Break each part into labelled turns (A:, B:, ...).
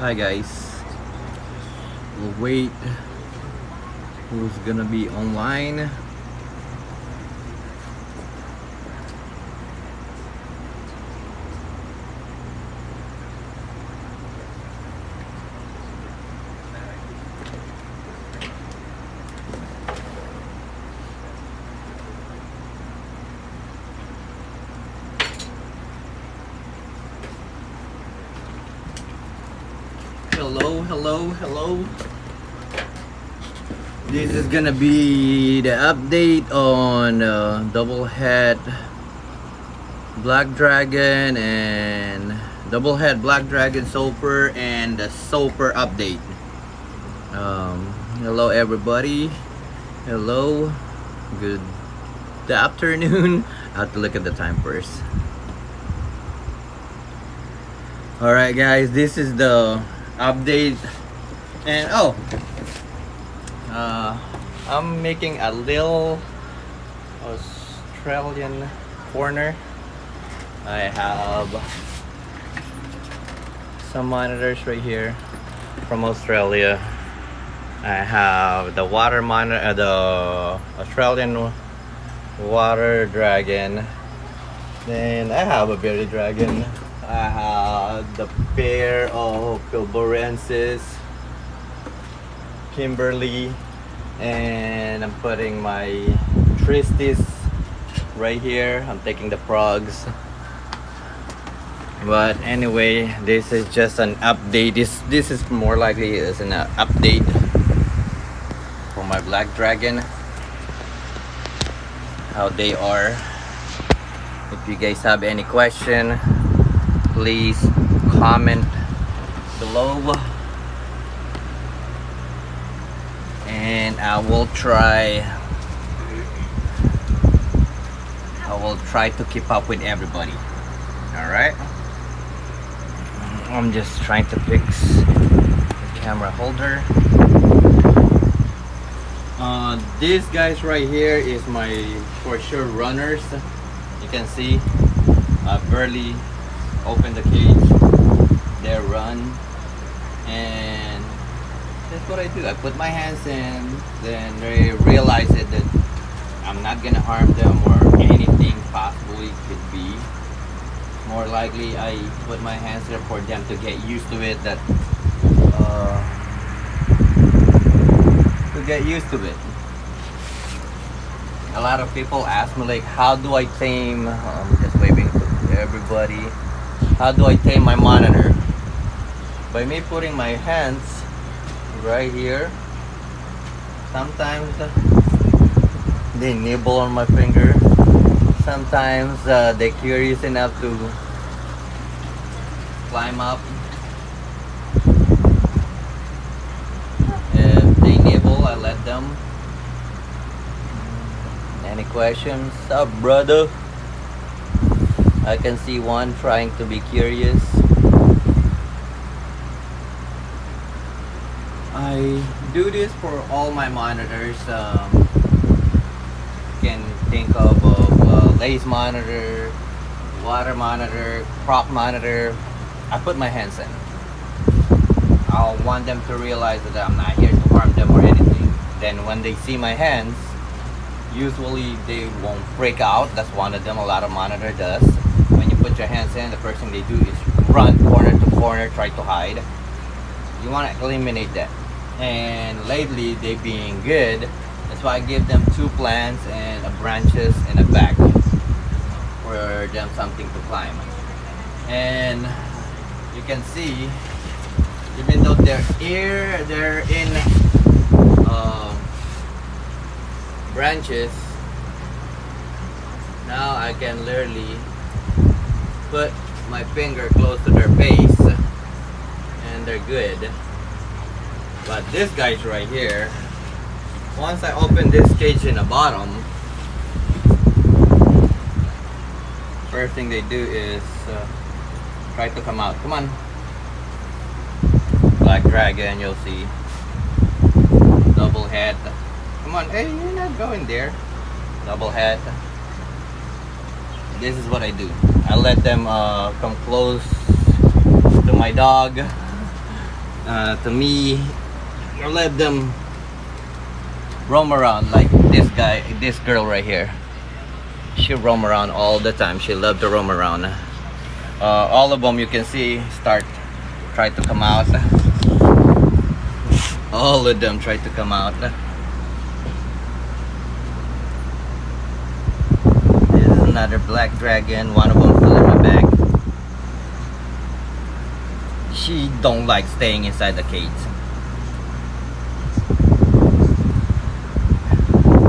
A: Hi guys. We'll wait. Who's gonna be online? Hello. This is gonna be the update on double head Black Dragon and double head Black Dragon Soper and the Soper update. Hello everybody. Hello. Good afternoon. I have to look at the time first. Alright guys, this is the update. And I'm making a little Australian corner. I have some monitors right here from Australia. I have the water monitor, the Australian water dragon. Then I have a berry dragon. I have the pair of Pilborensis, Kimberly, and I'm putting my Tristis right here. I'm taking the progs. But anyway, this is just an update. This is more likely as an update for my Black Dragon, how they are. If you guys have any question, please comment below and I will try to keep up with everybody. Alright, I'm just trying to fix the camera holder. These guys right here is my for sure runners. You can see I barely open the cage, they run, and that's what I do. I put my hands in, then they realize it that I'm not gonna harm them or anything possibly could be. More likely I put my hands there for them to get used to it, that to get used to it. A lot of people ask me like, how do I tame, just waving to everybody, how do I tame my monitor? By me putting my hands right here. Sometimes they nibble on my finger. Sometimes they're curious enough to climb up. If they nibble, I let them. Any questions? Sup, brother? I can see one trying to be curious. I do this for all my monitors. You can think of lace monitor, water monitor, crop monitor. I put my hands in. I want them to realize that I'm not here to harm them or anything. Then when they see my hands, usually they won't break out. That's one of them a lot of monitor does. When you put your hands in, the first thing they do is run corner to corner, try to hide. You want to eliminate that. And lately they being good, that's why I give them 2 plants and a branches in the back for them something to climb. And you can see, even though they're in branches, now I can literally put my finger close to their base and they're good. But this guy's right here, once I open this cage in the bottom, first thing they do is try to come out. Come on, Black Dragon, you'll see. Double head. Come on, hey, you're not going there. Double head. This is what I do. I let them come close to my dog. To me, you let them roam around like this girl right here. She roam around all the time. She love to roam around. All of them you can see try to come out. All of them try to come out. This is another black dragon. One of them still in my bag. She don't like staying inside the cage.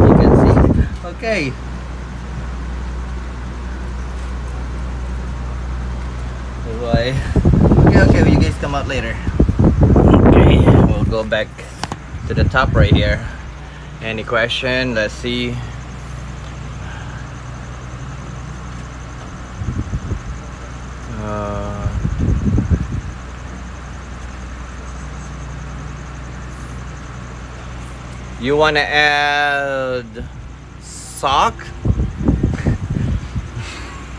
A: You can see. Okay. Why? Okay, you guys come out later. Okay, we'll go back to the top right here. Any question? Let's see. You wanna add sock?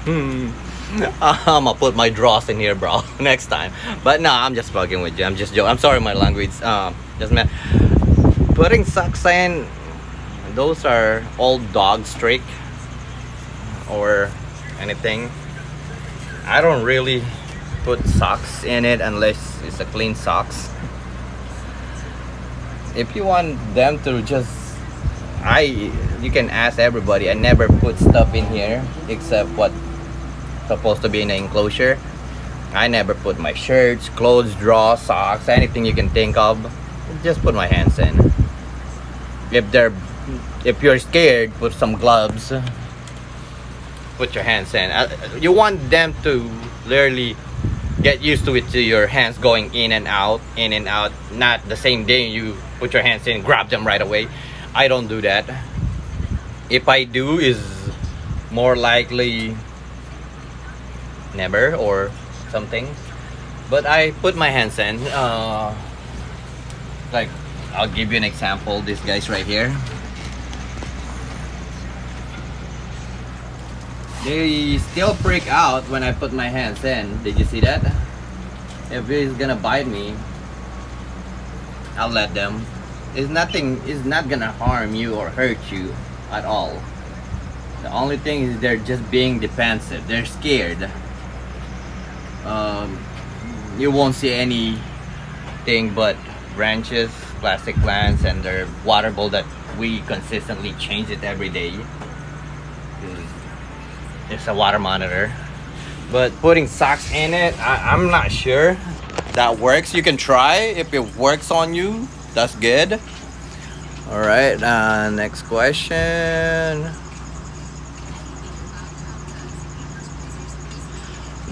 A: I'm gonna put my draws in here, bro, next time. But no, I'm just fucking with you. I'm just joking. I'm sorry, my language. Just man, putting socks in. Those are old dog streak or anything. I don't really put socks in it unless it's a clean socks. If you want them to just, you can ask everybody. I never put stuff in here except what supposed to be in the enclosure. I never put my shirts, clothes, drawers, socks, anything you can think of. Just put my hands in. If you're scared, put some gloves. Put your hands in. You want them to literally get used to it, to your hands going in and out, not the same day you put your hands in, grab them right away. I don't do that. If I do, is more likely never or something. But I put my hands in. Like, I'll give you an example. These guys right here, they still freak out when I put my hands in. Did you see that? If it's gonna bite me, I'll let them. It's not gonna harm you or hurt you at all. The only thing is they're just being defensive. They're scared. You won't see anything but branches, plastic plants, and their water bowl that we consistently change it every day. It's a water monitor. But putting socks in it, I'm not sure that works. You can try. If it works on you, that's good. All right, next question.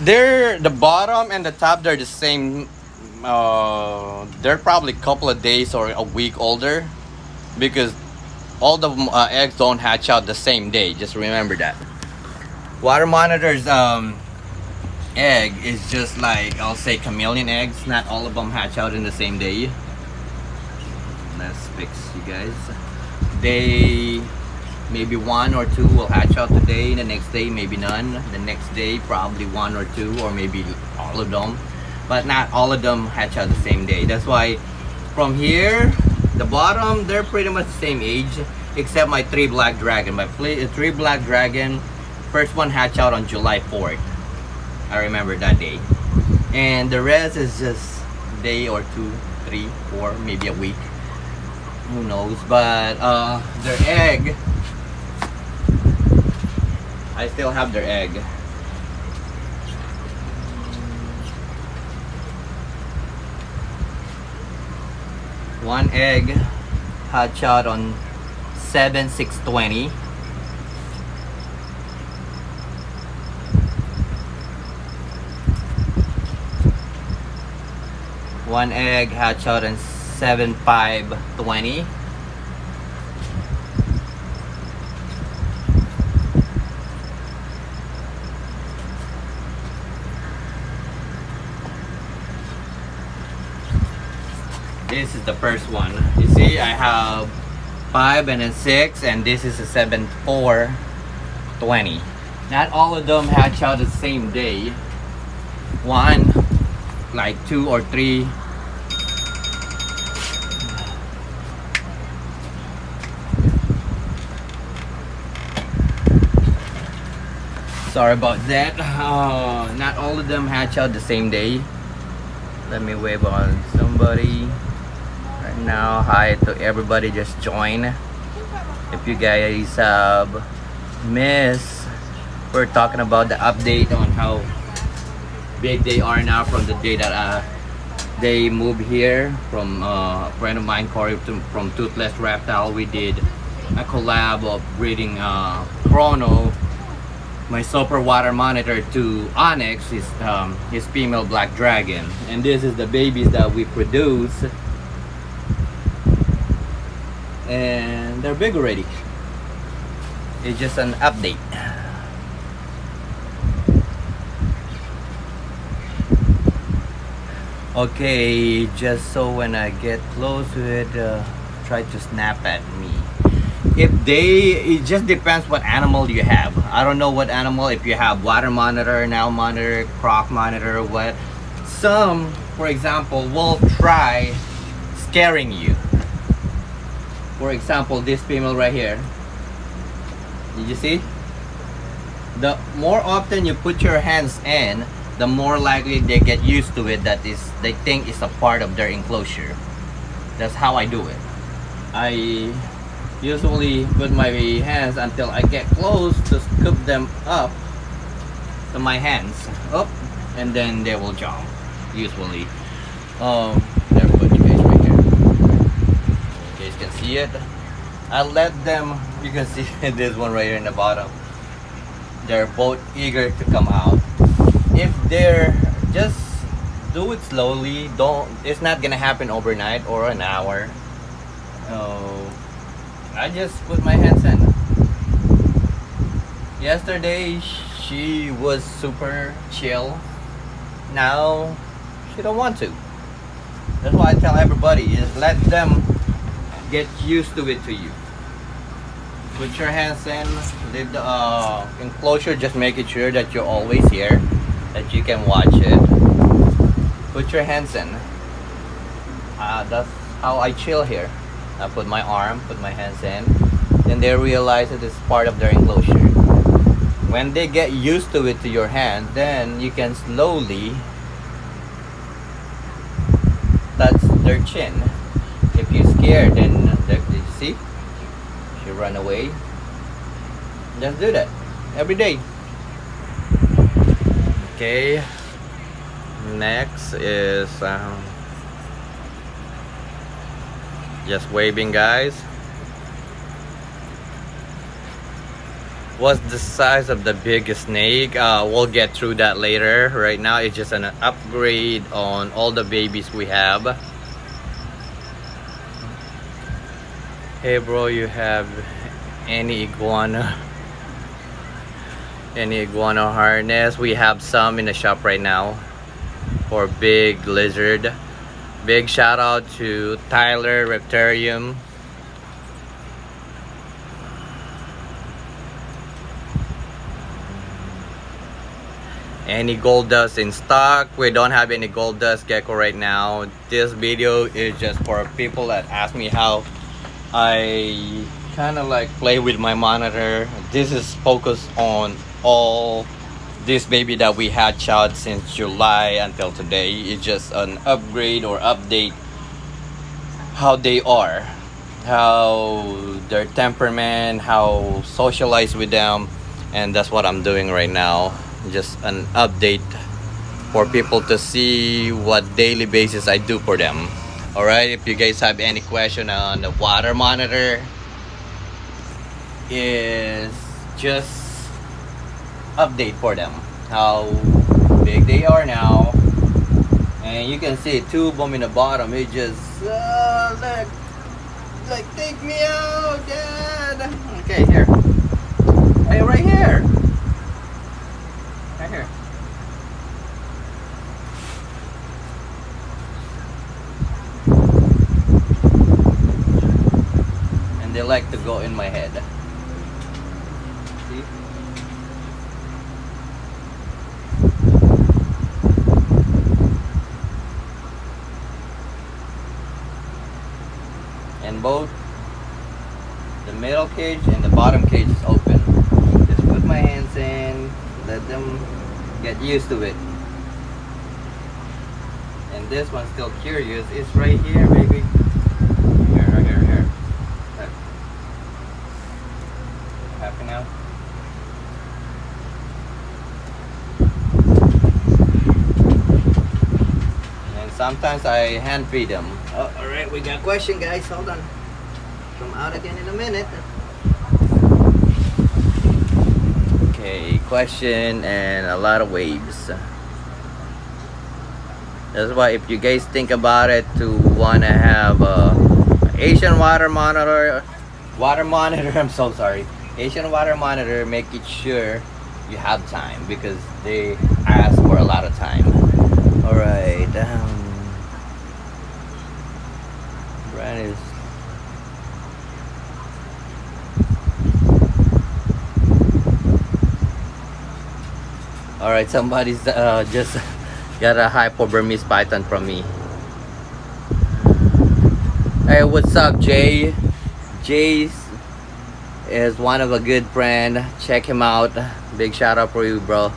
A: The bottom and the top, they're the same. They're probably a couple of days or a week older, because all the eggs don't hatch out the same day. Just remember that. Water monitor's egg is just like, I'll say, chameleon eggs. Not all of them hatch out in the same day. Let's fix you guys. Maybe one or two will hatch out today. The next day, maybe none. The next day, probably one or two, or maybe all of them. But not all of them hatch out the same day. That's why from here, the bottom, they're pretty much the same age, except my 3 black dragon. My 3 black dragon, first one hatched out on July 4th. I remember that day. And the rest is just a day or 2, 3, 4, maybe a week. Who knows? But their egg, I still have their egg. One egg hatched out on 7/6/20. One egg hatched out on 7/5/20. This is the first one. You see, I have 5 and then 6, and this is a 7/4/20. Not all of them hatch out the same day. One, like 2 or 3 Sorry about that. Not all of them hatch out the same day. Let me wave on somebody right now. Hi to everybody just join. If you guys miss, we're talking about the update on how big they are now from the day that they moved here from a friend of mine, Corey, from Toothless Reptile. We did a collab of breeding Chrono, my super water monitor, to Onyx, his female black dragon, and this is the babies that we produce, and they're big already. It's just an update. Okay, just so when I get close to it, try to snap at me. It just depends what animal you have. I don't know what animal, if you have water monitor, now monitor, croc monitor, what. Some, for example, will try scaring you. For example, this female right here. Did you see? The more often you put your hands in, the more likely they get used to it, that is, they think it's a part of their enclosure. That's how I do it. I usually put my hands until I get close to scoop them up to my hands up, and then they will jump usually. There, put you guys right here. You guys can see it. I let them, you can see this one right here in the bottom. They're both eager to come out. If they're just do it slowly, it's not gonna happen overnight or an hour. I just put my hands in. Yesterday she was super chill. Now she don't want to. That's why I tell everybody is let them get used to it to you. Put your hands in, leave the enclosure, just making sure that you're always here, that you can watch it. Put your hands in. That's how I chill here. I put my arm, put my hands in, then they realize that it's part of their enclosure. When they get used to it, to your hand, then you can slowly touch their chin. If you're scared, then did you see? She run away. Just do that every day. Okay. Next is just waving, guys. What's the size of the biggest snake? We'll get through that later. Right now it's just an upgrade on all the babies we have. Hey bro, you have any iguana harness? We have some in the shop right now for big lizard. Big shout out to Tyler Reptarium. Any gold dust in stock? We don't have any gold dust gecko right now. This video is just for people that ask me how I kind of like play with my monitor. This is focused on all this baby that we hatched out since July until today. It's just an upgrade or update how they are, how their temperament, how socialize with them, and that's what I'm doing right now. Just an update for people to see what daily basis I do for them. All right, if you guys have any question on the water monitor, is just update for them how big they are now. And you can see two of them in the bottom. It just like take me out, Dad. Okay, here. Hey, right here. Right here. And they like to go in my head. See? And both the middle cage and the bottom cage is open. Just put my hands in, Let them get used to it. And this one's still curious. It's right here, baby. Here, right here, here. Look. Happy now? And sometimes I hand feed them. Oh, alright, we got a question, guys. Hold on. Come out again in a minute. Okay, question and a lot of waves. That's why if you guys think about it to wanna have a Asian water monitor, I'm so sorry. Asian water monitor, make it sure you have time because they ask for a lot of time. Alright, Brian is alright, somebody's just got a hypo Burmese python from me. Hey, what's up, Jay? Jay is one of a good friend. Check him out. Big shout out for you, bro.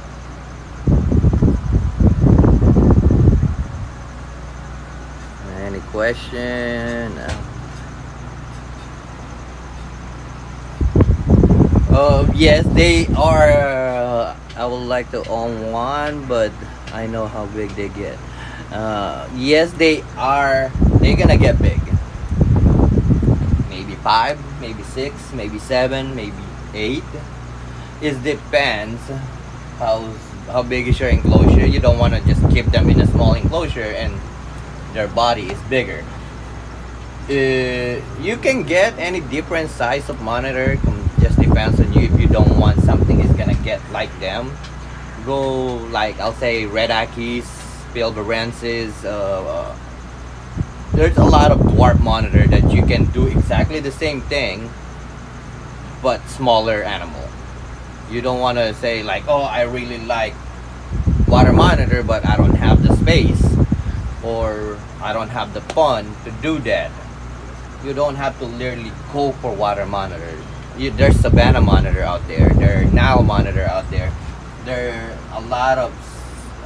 A: Any question? Yes, they are. I would like to own one, but I know how big they get. Yes, they are. They're gonna get big. Maybe 5, maybe 6, maybe 7, maybe 8. It depends how big is your enclosure. You don't want to just keep them in a small enclosure and their body is bigger. You can get any different size of monitor. Just depends on you. If you don't want something is gonna get like them, go like I'll say Red Akis, Pilbarensis. There's a lot of dwarf monitor that you can do exactly the same thing, but smaller animal. You don't want to say like, oh, I really like water monitor, but I don't have the space or I don't have the fun to do that. You don't have to literally go for water monitor. There's Savannah monitor out there. There's Nile monitor out there. There are a lot of,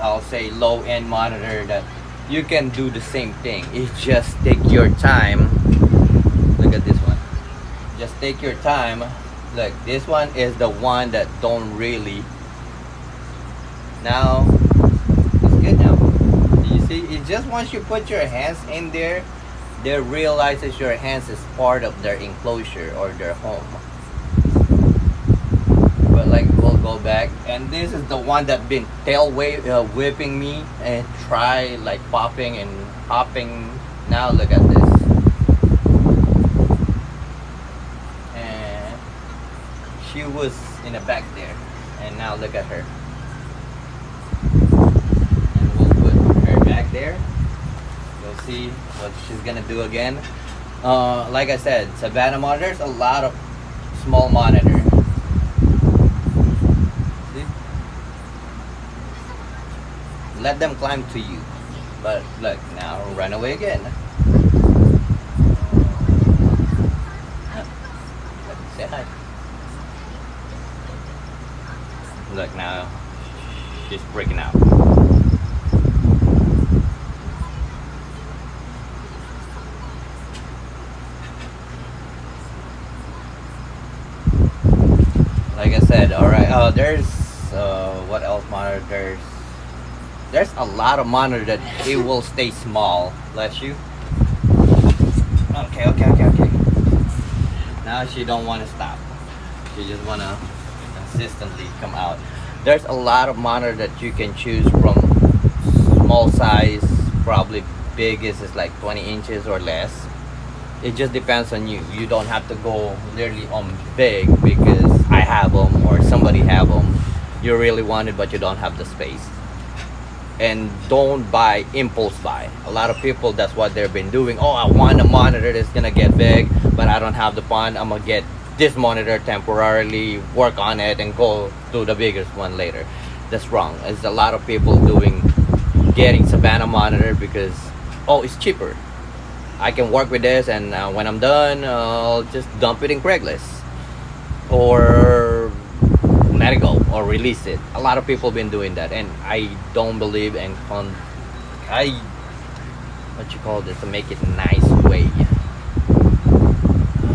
A: I'll say, low-end monitor that you can do the same thing. It's just take your time. Look at this one. Just take your time. Look, this one is the one that don't really. Now, it's good now. You see, it just once you put your hands in there, they realizes your hands is part of their enclosure or their home. But like we'll go back, and this is the one that been whipping me and try like popping and hopping. Now look at this, and she was in the back there, and now look at her. And we'll put her back there. You'll see what she's gonna do again. Like I said, Savannah monitors, a lot of small monitor. See? Let them climb to you. But look, now run away again. Say hi. Look, now she's breaking out. Like I said, alright, there's what else monitor? There's a lot of monitor that it will stay small. Bless you. Okay. Now she don't want to stop. She just want to consistently come out. There's a lot of monitor that you can choose from. Small size, probably biggest is like 20 inches or less. It just depends on you. You don't have to go literally on big because I have them or somebody have them. You really want it, but you don't have the space. And don't buy impulse buy. A lot of people, that's what they've been doing. Oh, I want a monitor that's gonna get big, but I don't have the fund. I'm gonna get this monitor temporarily, work on it, and go to the biggest one later. That's wrong. There's a lot of people getting Savannah monitor because, oh, it's cheaper. I can work with this, and when I'm done, I'll just dump it in Craigslist or let it go or release it. A lot of people been doing that, and I don't believe in I what you call this to make it nice way.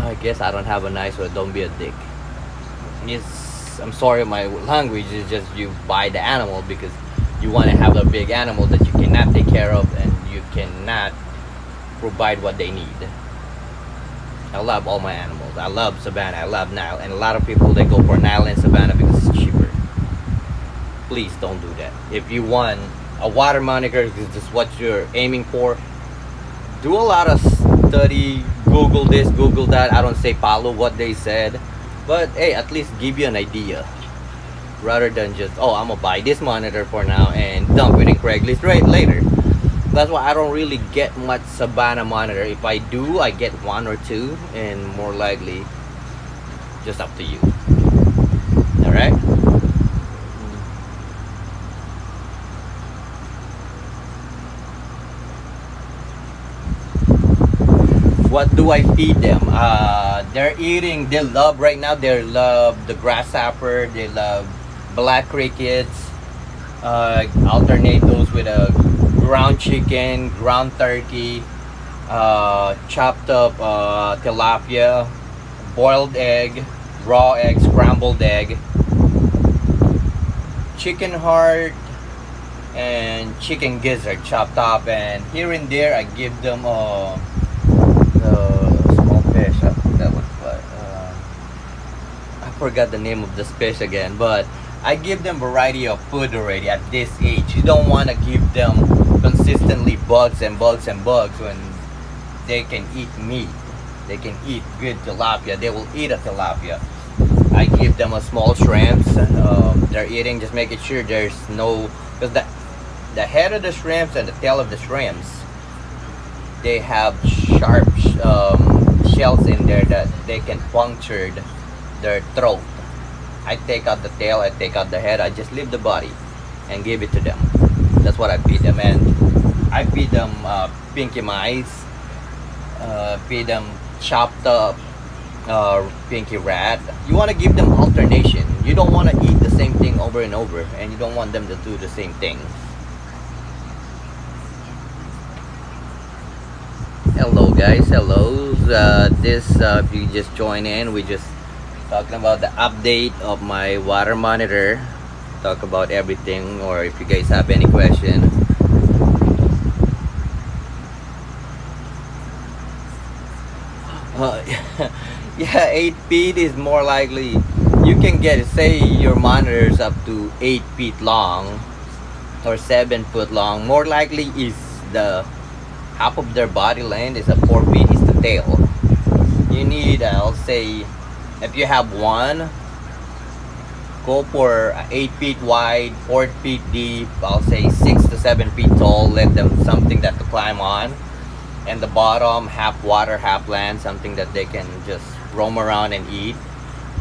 A: I guess I don't have a nice way. Don't be a dick. It's, I'm sorry, my language is just you buy the animal because you want to have a big animal that you cannot take care of and you cannot provide what they need. I love all my animals. I love Savannah. I love Nile, and a lot of people they go for Nile and Savannah because it's cheaper. Please don't do that. If you want a water monitor, because this is what you're aiming for, do a lot of study. Google this, Google that. I don't say follow what they said, but hey, at least give you an idea rather than just, oh, I'm gonna buy this monitor for now and dump it in Craigslist right later. That's why I don't really get much Savannah monitor. If I do, I get one or two, and more likely just up to you. All right. What do I feed them? They're eating. They love right now. They love the grasshopper. They love black crickets. Alternate those with a ground chicken, ground turkey, chopped up tilapia, boiled egg, raw egg, scrambled egg, chicken heart, and chicken gizzard chopped up. And here and there, I give them the small fish. I forgot I forgot the name of this fish again, but I give them variety of food already at this age. You don't want to give them consistently bugs and bugs and bugs when they can eat meat. They can eat good tilapia. They will eat a tilapia. I give them a small shrimps. They're eating, just making sure there's no, because the head of the shrimps and the tail of the shrimps, they have sharp shells in there that they can puncture their throat. I take out the tail, I take out the head, I just leave the body and give it to them. That's what I feed them. And I feed them pinky mice, feed them chopped up pinky rat. You want to give them alternation. You don't want to eat the same thing over and over, and you don't want them to do the same thing. Hello guys, hello. If you just join in, we just talking about the update of my water monitor. Talk about everything, or if you guys have any question. Yeah, 8 feet is more likely. You can get, say your monitor is up to 8 feet long or 7 foot long. More likely is the half of their body length is a 4 feet is the tail. You need, I'll say, if you have one, go for 8 feet wide, 4 feet deep. I'll say 6 to 7 feet tall. Let them something that to climb on, and the bottom half water, half land, something that they can just roam around and eat.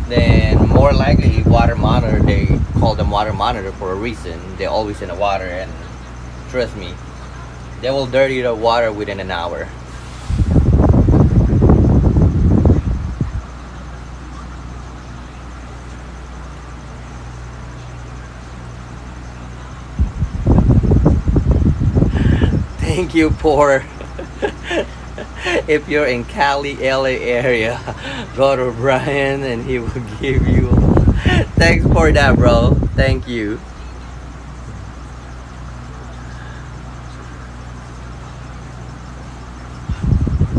A: Then more likely water monitor. They call them water monitor for a reason. They're always in the water, and trust me, they will dirty the water within an hour. Thank you for if you're in Cali, LA area, go to Brian and he will give you. Thanks for that, bro. Thank you.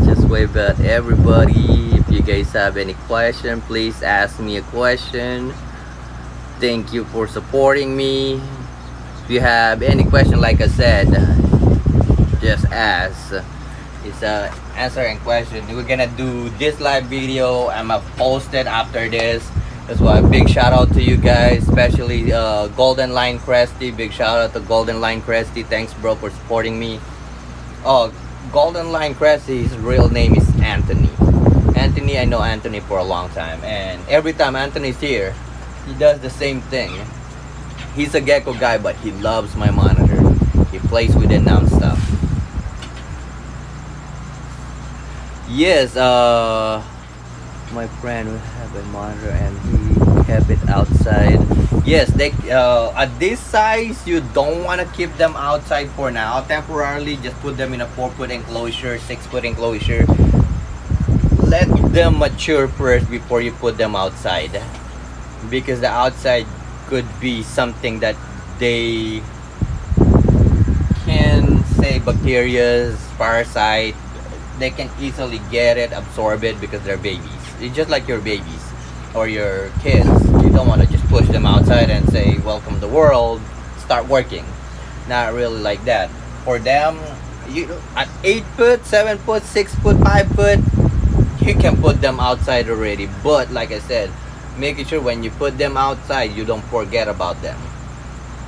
A: Just wave at everybody. If you guys have any question, please ask me a question. Thank you for supporting me. If you have any question, like I said, just ask. It's answering question. We're gonna do this live video. I'm gonna post it after this. That's why big shout out to you guys, especially Golden Line Cresty. Big shout out to Golden Line Cresty. Thanks, bro, for supporting me. Oh, Golden Line Cresty, his real name is Anthony. Anthony, I know Anthony for a long time, and every time Anthony's here, he does the same thing. He's a gecko guy, but he loves my monitor. He plays with it non-stop. Yes, my friend will have a monitor, and he Keep it outside. Yes, they at this size you don't want to keep them outside for now. Temporarily, just put them in a 4 foot enclosure, 6 foot enclosure. Let them mature first before you put them outside, because the outside could be something that they can say bacteria, parasite. They can easily get it, absorb it because they're babies. It's just like your babies or your kids. You don't want to just push them outside and say, "Welcome to the world, start working." Not really like that. For them, you at 8 foot, 7 foot, 6 foot, 5 foot, you can put them outside already. But like I said, making sure when you put them outside, you don't forget about them.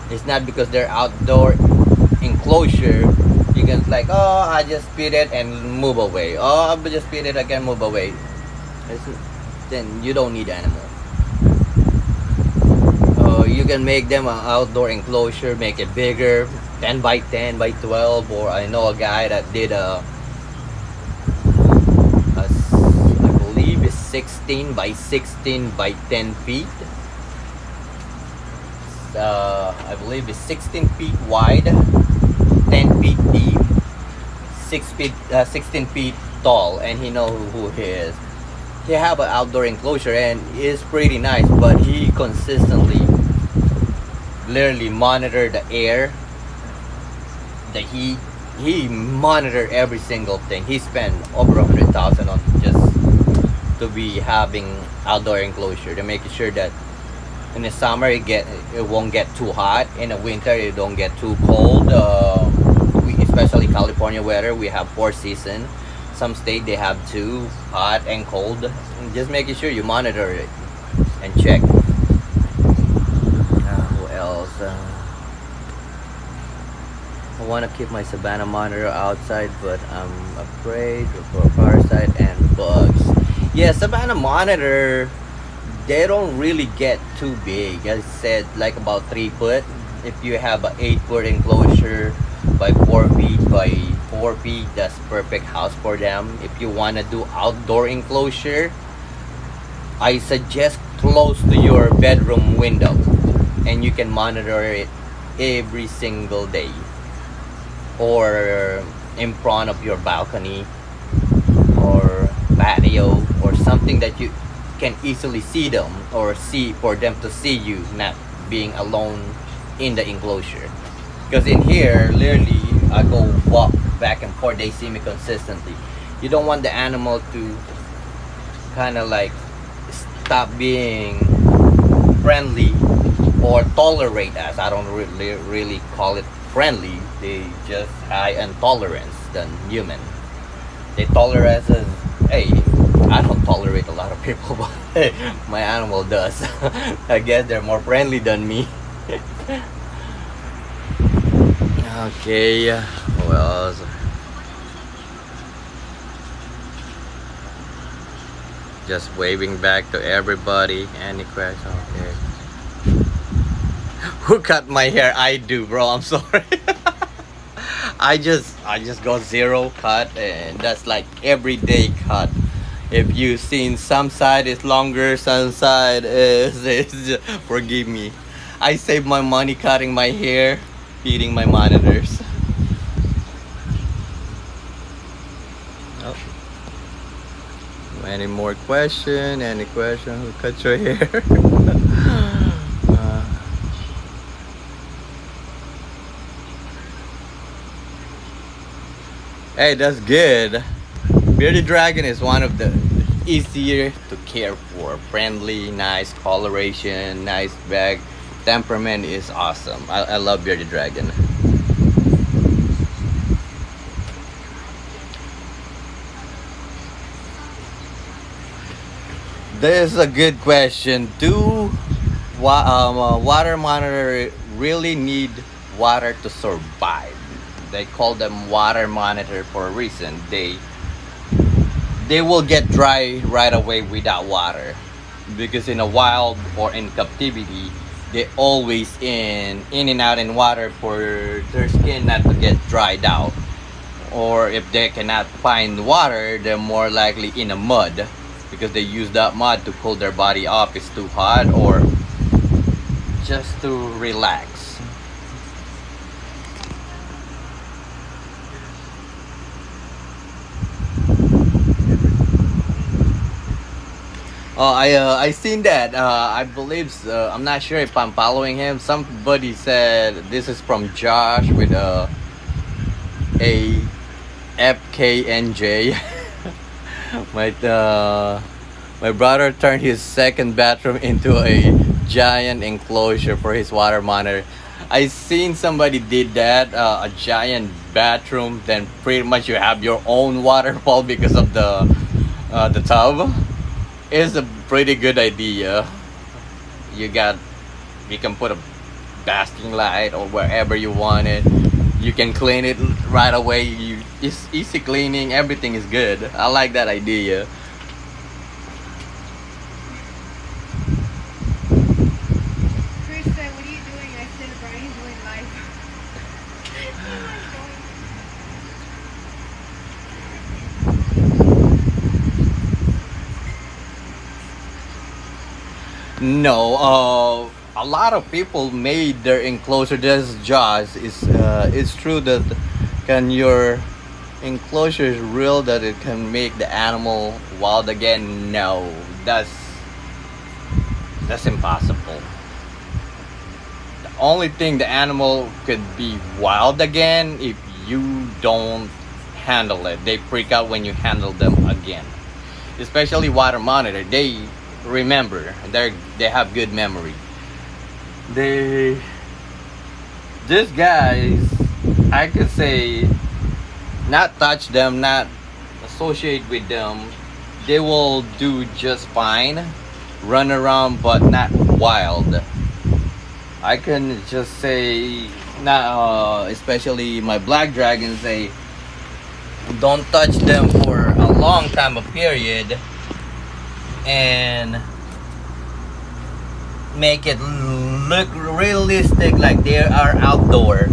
A: It's not because they're outdoor enclosure you can like, oh, I just feed it and move away. Oh, I just feed it again, move away. It's, then you don't need animal. You can make them an outdoor enclosure, make it bigger, 10 by 10 by 12, or I know a guy that did I believe it's 16 by 16 by 10 feet. I believe it's 16 feet wide, 10 feet deep, 16 feet tall, and he know who he is. He have an outdoor enclosure and it's pretty nice, but he consistently literally monitor the air, the heat. He monitor every single thing. He spent over 100,000 on just to be having outdoor enclosure, to make sure that in the summer it won't get too hot, in the winter it don't get too cold. Especially California weather, we have 4 seasons. Some state they have 2, hot and cold. And just making sure you monitor it and check. Who else? I want to keep my Savannah monitor outside, but I'm afraid for parasite and bugs. Yeah, Savannah monitor, they don't really get too big. As I said, like about 3 foot. If you have an 8 foot enclosure by 4 feet by 4 feet, that's perfect house for them. If you want to do outdoor enclosure, I suggest close to your bedroom window, and you can monitor it every single day, or in front of your balcony or patio, or something that you can easily see them, or see for them to see you, not being alone in the enclosure. Because in here, literally, I go walk back and forth, they see me consistently. You don't want the animal to kind of like stop being friendly or tolerate us. I don't really call it friendly. They just high intolerance than human. They tolerate us as, hey, I don't tolerate a lot of people, but hey, my animal does. I guess they're more friendly than me. Okay, well, just waving back to everybody. Any question? Okay. Who cut my hair? I do, bro. I'm sorry. I just got 0 cut, and that's like everyday cut. If you seen some side is longer, some side is forgive me. I save my money cutting my hair, feeding my monitors. Oh. Any more question? Any question? Who cut your hair? Hey, that's good. Bearded Dragon is one of the easier to care for. Friendly, nice coloration, nice bag. Temperament is awesome. I love Bearded Dragon. This is a good question. Do water monitor really need water to survive? They call them water monitor for a reason. They will get dry right away without water, because in a wild or in captivity, they always in and out in water for their skin not to get dried out. Or if they cannot find water, they're more likely in a mud. because they use that mud to cool their body up. It's too hot, or just to relax. Oh, I seen that. I believe I'm not sure if I'm following him. Somebody said this is from Josh with a FKNJ. my my brother turned his second bathroom into a giant enclosure for his water monitor. I seen somebody did that, a giant bathroom. Then pretty much you have your own waterfall because of the tub. It's a pretty good idea. You got you can put a basking light or wherever you want it. You can clean it right away. It's easy cleaning. Everything is good. I like that idea.
B: Chris said, "What are you doing?" I said, "Brian's doing live."
A: No, a lot of people made their enclosure. Just Jaws. It's true that can your enclosure is real that it can make the animal wild again? No, that's impossible. The only thing the animal could be wild again if you don't handle it. They freak out when you handle them again. Especially water monitor. They remember. They have good memory. They these guys, I could say, not touch them, not associate with them. They will do just fine, run around, but not wild. I can just say, not especially my black dragons. Say don't touch them for a long time of period, and make it look realistic like they are outdoor.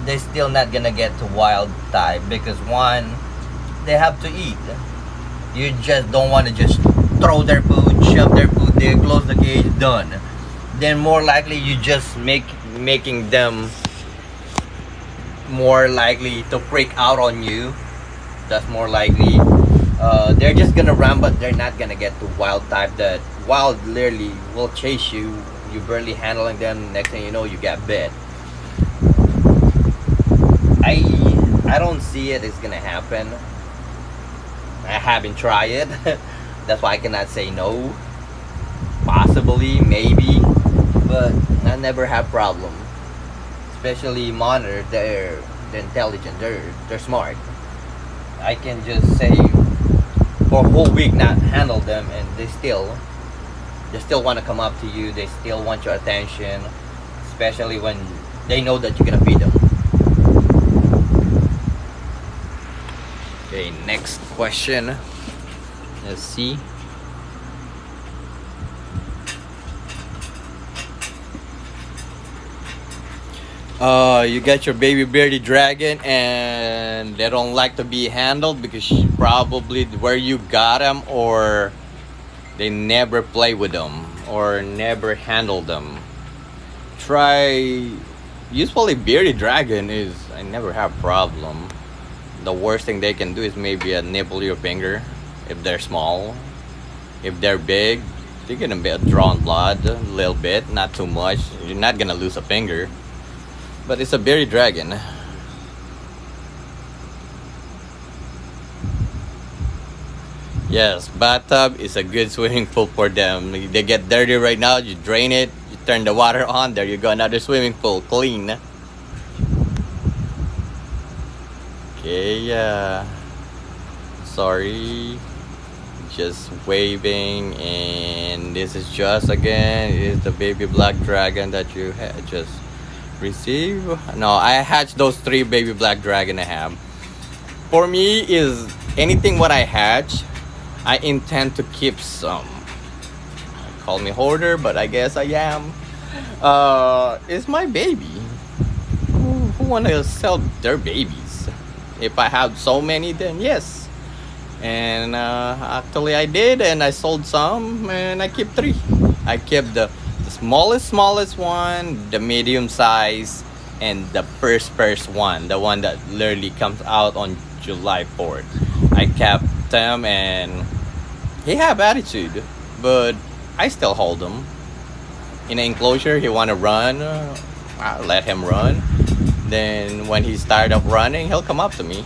A: They're still not gonna get to wild type because one, they have to eat. You just don't want to just throw their food, shove their food there, close the cage, done. Then more likely you just making them more likely to freak out on you. That's more likely. They're just gonna run, but they're not gonna get to wild type. That wild literally will chase you. You barely handling them. Next thing you know, you get bit. I I don't see it. It's gonna happen. I haven't tried it. That's why I cannot say no. Possibly, maybe, but I never have problem. Especially monitor, they're intelligent. They're smart. I can just say for a whole week not handle them, and they still want to come up to you. They still want your attention, especially when they know that you're gonna feed them. Okay, next question. Let's see. You got your baby bearded dragon, and they don't like to be handled because probably where you got them, or they never play with them, or never handle them. Try. Usually, bearded dragon is I never have problem. The worst thing they can do is maybe a nibble your finger if they're small. If they're big, they're gonna be drawn blood a little bit, not too much. You're not gonna lose a finger. But it's a berry dragon. Yes, bathtub is a good swimming pool for them. They get dirty right now, you drain it, you turn the water on, there you go, another swimming pool, clean. Okay, sorry. Just waving, and this is just again, it is the baby black dragon that you had just receive. No, I hatched those three baby black dragon I have. For me is anything what I hatch, I intend to keep some. Call me hoarder, but I guess I am. It's my baby. Who wanna sell their babies? If I have so many, then yes. And actually, I did, and I sold some, and I kept three. I kept the smallest one, the medium size, and the first one, the one that literally comes out on July 4th. I kept them, and he have attitude, but I still hold him in an enclosure. He want to run, I let him run. Then when he's tired of running, he'll come up to me.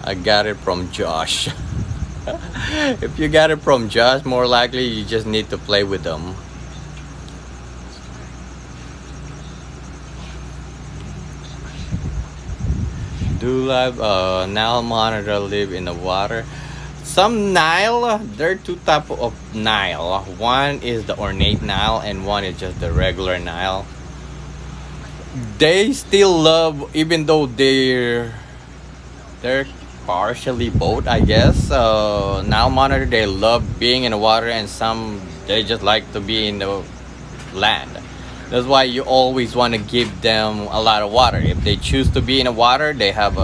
A: I got it from Josh. If you got it from Josh, more likely you just need to play with them. Do live Nile monitor live in the water? Some Nile, there are two type of Nile. One is the ornate Nile, and one is just the regular Nile. They still love, even though they're partially both, I guess. Nile monitor, they love being in the water, and some they just like to be in the land. That's why you always want to give them a lot of water. If they choose to be in the water, they have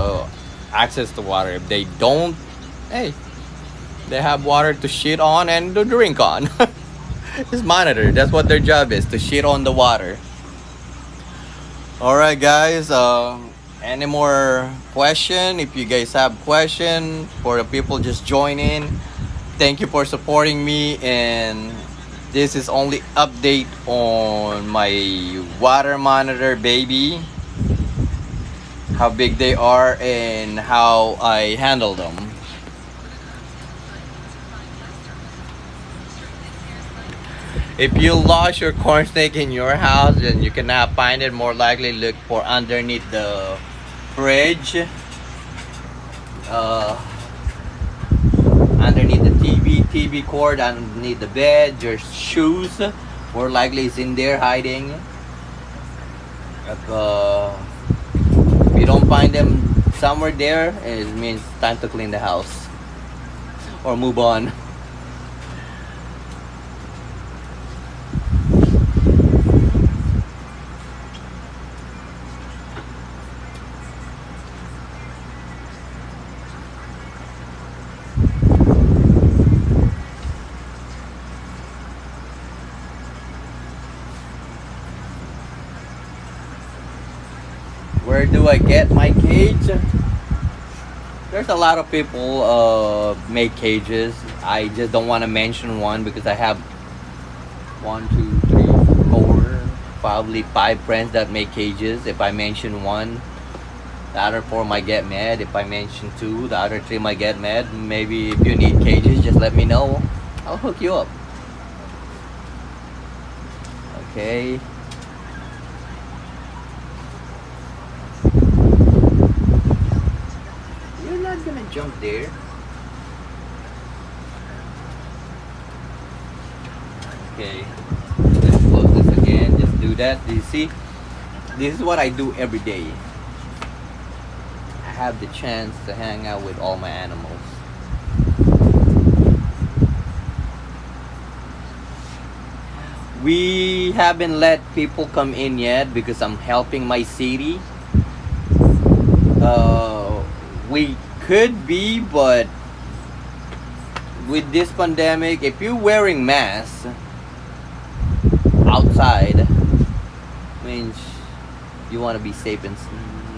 A: access to water. If they don't, hey, they have water to shit on and to drink on. It's monitor. That's what their job is, to shit on the water. All right, guys. Any more question? If you guys have question for the people just join in, thank you for supporting me. And this is only update on my water monitor baby, how big they are and how I handle them. If you lost your corn snake in your house and you cannot find it, more likely look for underneath the fridge, underneath the TV cord, underneath the bed, your shoes, more likely it's in there hiding. If you don't find them somewhere there, it means time to clean the house or move on. Where do I get my cage? There's a lot of people make cages. I just don't want to mention one because I have 1, 2, 3, 4, probably 5 friends that make cages. If I mention one, the other 4 might get mad. If I mention 2, the other 3 might get mad. Maybe if you need cages, just let me know. I'll hook you up. Okay. You're not gonna jump there. Okay, let's close this again. Just do that. Do you see? This is what I do every day. I have the chance to hang out with all my animals. We haven't let people come in yet because I'm helping my city. We could be, but with this pandemic, if you're wearing masks outside, means you want to be safe and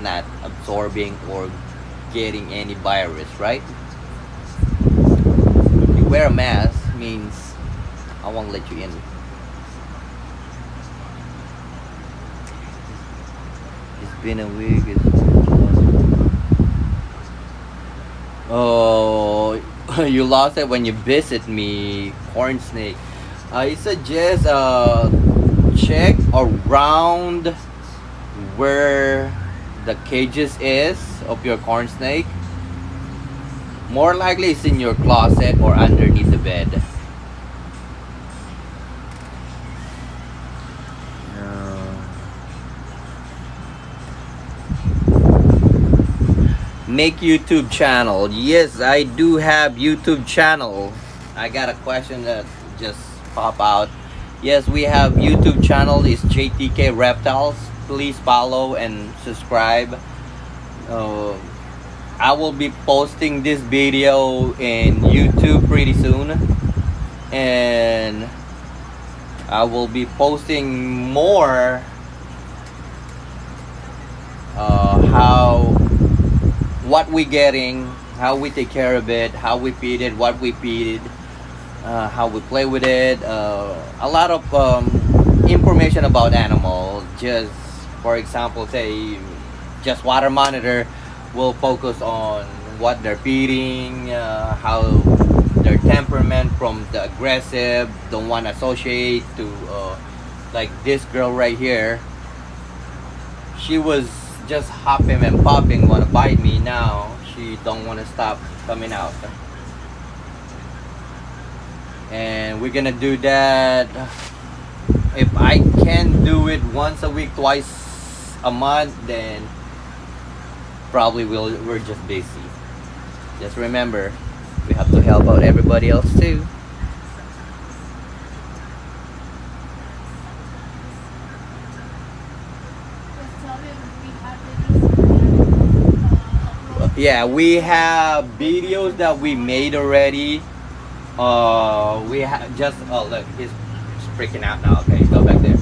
A: not absorbing or getting any virus, right? If you wear a mask, means I won't let you in. It's been a week. Oh, you lost it when you visit me, corn snake. I suggest check around where the cages is of your corn snake. More likely it's in your closet or underneath the bed. Make YouTube channel. Yes, I do have YouTube channel. I got a question that just pop out. Yes, we have YouTube channel. It's JTK Reptiles. please follow and subscribe. I will be posting this video in YouTube pretty soon, and I will be posting more how what we getting, how we take care of it, how we feed it, what we feed it, how we play with it. A lot of information about animal. Just for example, say just water monitor will focus on what they're feeding, how their temperament from the aggressive, don't want to associate to like this girl right here. She was just hopping and popping, want to bite me. Now she don't want to stop coming out, and we're gonna do that. If I can do it once a week, twice a month, then probably we're just busy. Just remember, we have to help out everybody else too.
B: Just tell them we have videos upload.
A: Yeah, we have videos that we made already. We have just, oh look, he's freaking out now. Okay, go back there.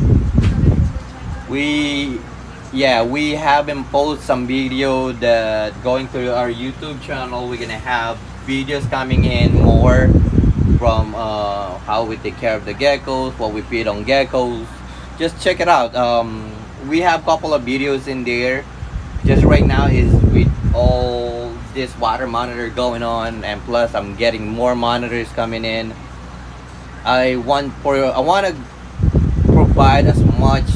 A: We haven't posted some video that going to our YouTube channel. We're gonna have videos coming in more from how we take care of the geckos, what we feed on geckos. Just check it out. We have a couple of videos in there. Just right now is with all this water monitor going on, and plus I'm getting more monitors coming in. I want to provide as much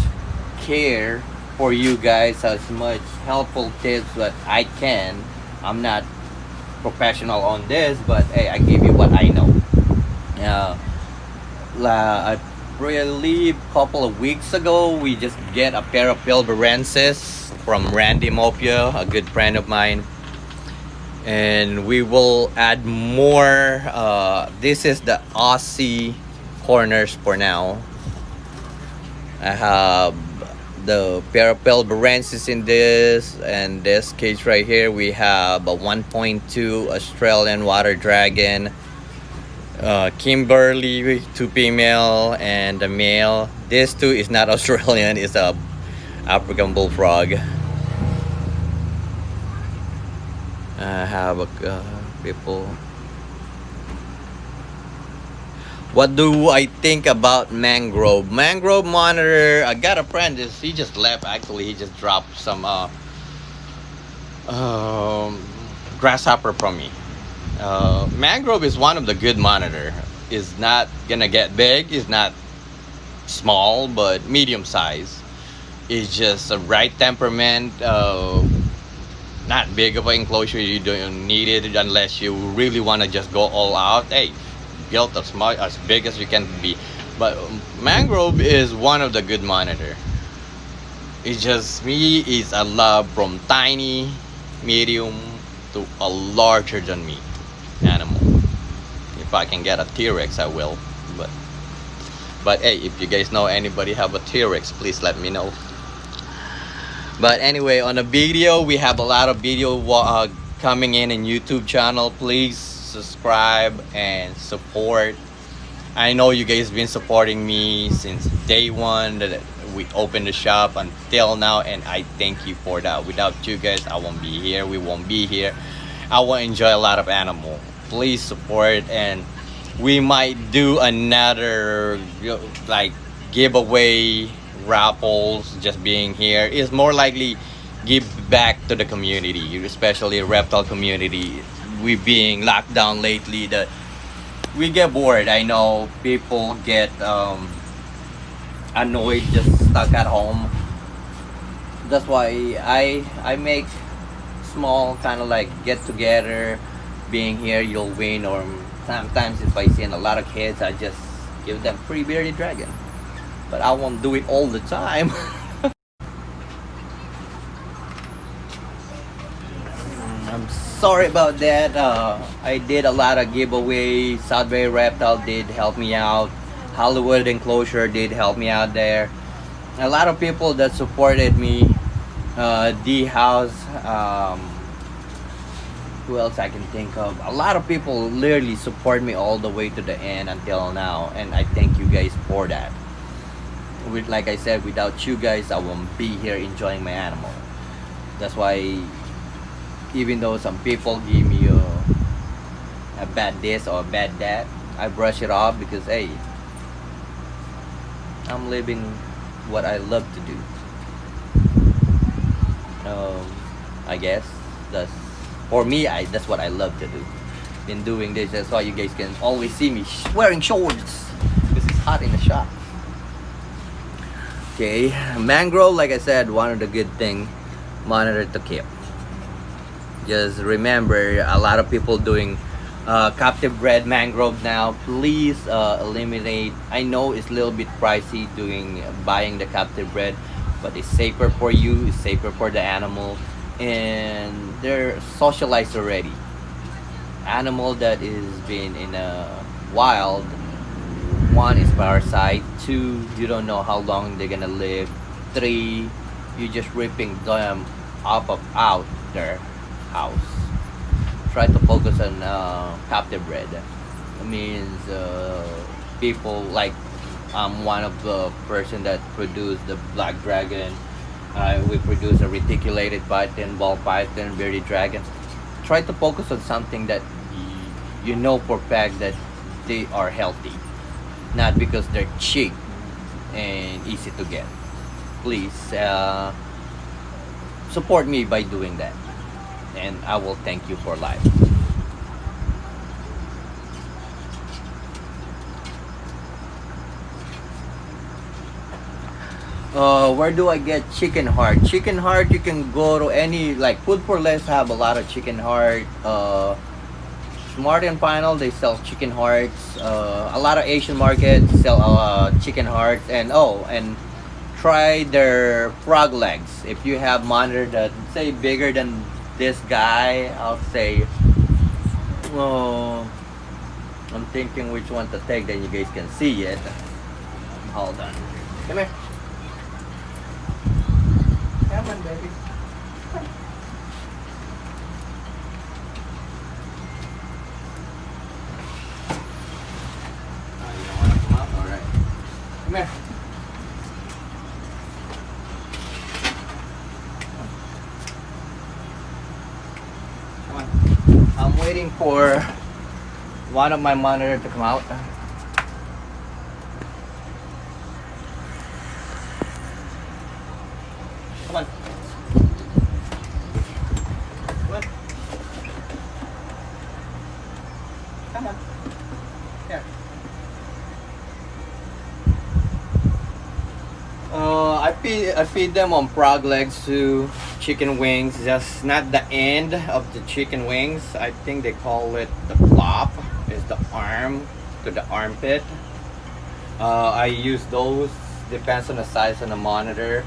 A: care for you guys, as much helpful tips that I can. I'm not professional on this, but hey, I give you what I know. I believe a couple of weeks ago we just get a pair of Pilbarensis from Randy Mopia, a good friend of mine, and we will add more. This is the Aussie corners for now. I have the pair of Pilbarensis in this, and this cage right here we have a 1.2 Australian water dragon, Kimberly, 2 female and a male. This too is not Australian, it's a African bullfrog. I have people. What do I think about mangrove? Mangrove monitor. I got a friend. He just left. Actually, he just dropped some grasshopper from me. Mangrove is one of the good monitor. It's not gonna get big. It's not small, but medium size. It's just a right temperament. Not big of an enclosure. You don't need it unless you really want to just go all out. Hey, build as big as you can be. But mangrove is one of the good monitor. It's just me is a love from tiny, medium to a larger than me animal. If I can get a T-Rex, I will. But hey, if you guys know anybody have a T-Rex, please let me know. But anyway, on the video, we have a lot of video coming in YouTube channel. Please subscribe and support. I know you guys been supporting me since day one that we opened the shop until now, and I thank you for that. Without you guys, I won't be here. We won't be here. I will enjoy a lot of animal. Please support, and we might do another like giveaway raffles. Just being here is more likely give back to the community, especially reptile community. We being locked down lately, that we get bored. I know people get annoyed just stuck at home. That's why I make small kind of like get together. Being here, you'll win. Or sometimes if I see a lot of kids, I just give them free bearded dragon. But I won't do it all the time. I'm sorry about that. I did a lot of giveaways. Southway Reptile did help me out. Hollywood Enclosure did help me out there. A lot of people that supported me, D House, who else I can think of. A lot of people literally support me all the way to the end until now, and I thank you guys for that. With like I said, without you guys, I won't be here enjoying my animal. That's why, even though some people give me a bad this or a bad that, I brush it off because hey, I'm living what I love to do. Um, I guess that's for me. That's what I love to do. In doing this, that's why you guys can always see me wearing shorts. This is hot in the shop. Okay, mangrove. Like I said, one of the good thing monitor to keep. Just remember, a lot of people doing captive bred mangrove now. Please eliminate. I know it's a little bit pricey doing buying the captive bred, but it's safer for you. It's safer for the animal, and they're socialized already. Animal that is been in a wild. One is parasite. Two, you don't know how long they're gonna live. Three, you just ripping them up of out their house. Try to focus on captive bred. It means people like I'm one of the person that produced the black dragon. We produce a reticulated python, ball python, bearded dragon. Try to focus on something that you know for fact that they are healthy, not because they're cheap and easy to get. Please support me by doing that, and I will thank you for life. Where do I get chicken heart? Chicken heart, you can go to any like Food for Less have a lot of chicken heart. Smart and Final they sell chicken hearts. A lot of Asian markets sell chicken hearts, and and try their frog legs. If you have monitor that say bigger than this guy, I'll say. Oh, I'm thinking which one to take. Then you guys can see it. Hold on. Come here. Come on, baby. You don't want to come up? Alright. Come here. Come on. I'm waiting for one of my monitor to come out. Come on. Come on. Come on. Here. I feed them on frog legs to chicken wings. Just not the end of the chicken wings. I think they call it the flop. Is the arm to the armpit. I use those. Depends on the size on the monitor.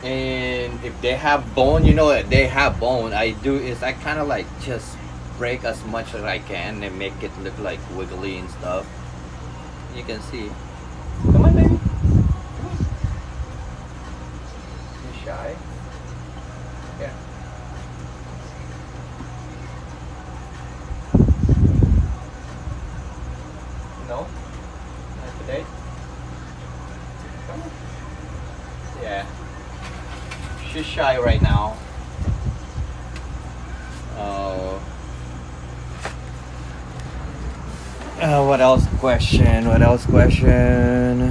A: And if they have bone, you know that they have bone. I do is I kind of like just break as much as I can and make it look like wiggly and stuff. You can see. Come on, baby. Come on. You shy? Yeah. No? Not today? Come on. Yeah. She's shy right now. What else question? What else question?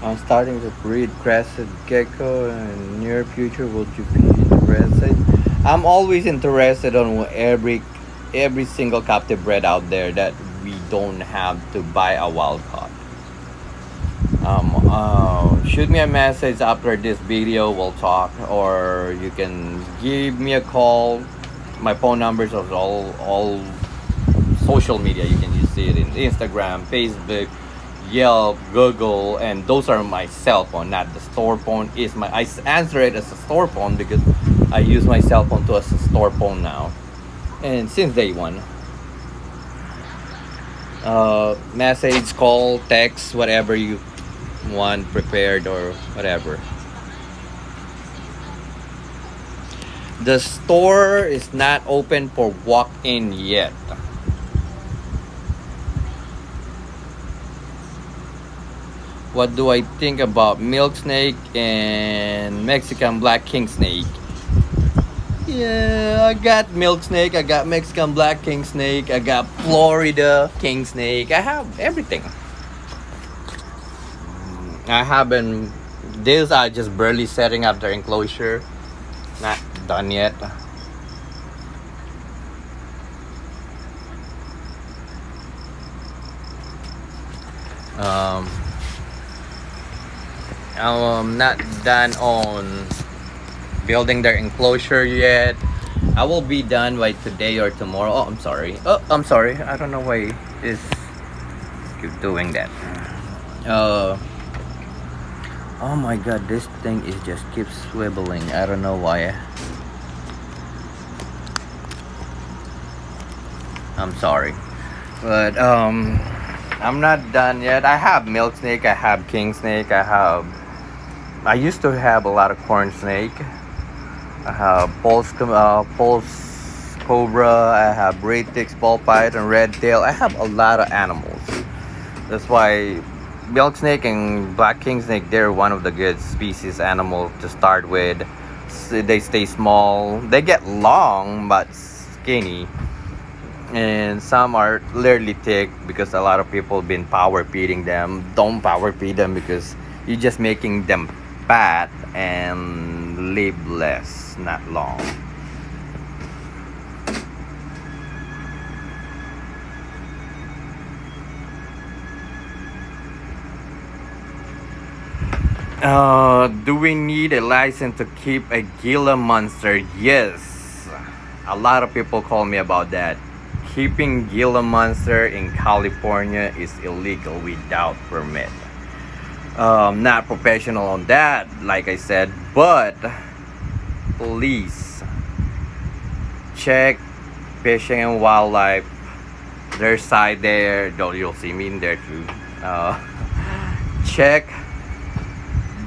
A: I'm starting to breed crested gecko in near future. Would you be interested? I'm always interested on every single captive bred out there that we don't have to buy a wild caught. Shoot me a message after this video. We'll talk, or you can give me a call. My phone numbers are all social media. You can just see it in Instagram, Facebook, Yelp, Google, and those are my cell phone, not the store phone. Is my answer it as a store phone because I use my cell phone to as a store phone now, and since day one. Message, call, text, whatever you want prepared or whatever. The store is not open for walk-in yet. What do I think about milk snake and Mexican black king snake? Yeah, I got milk snake, I got Mexican black king snake, I got Florida king snake. I have everything. I haven't. These are just barely setting up their enclosure. Not done yet. Um, I'm not done on building their enclosure yet. I will be done by today or tomorrow. Oh, I'm sorry. Oh, I'm sorry. I don't know why this keep doing that. Oh my god, this thing is just keeps swiveling. I don't know why. I'm sorry. But I'm not done yet. I have milk snake, I have king snake, I used to have a lot of corn snake. I have pulse cobra, I have Ratix, ball python, red tail. I have a lot of animals. That's why milk snake and black king snake, they're one of the good species animal to start with. They stay small. They get long but skinny. And some are literally thick because a lot of people been power feeding them. Don't power feed them because you're just making them fat and live less, not long. Do we need a license to keep a Gila monster? Yes. A lot of people call me about that. Keeping Gila monster in California is illegal without permit. Not professional on that, like I said, but please check Fishing and Wildlife. Their side there, though you'll see me in there too. Check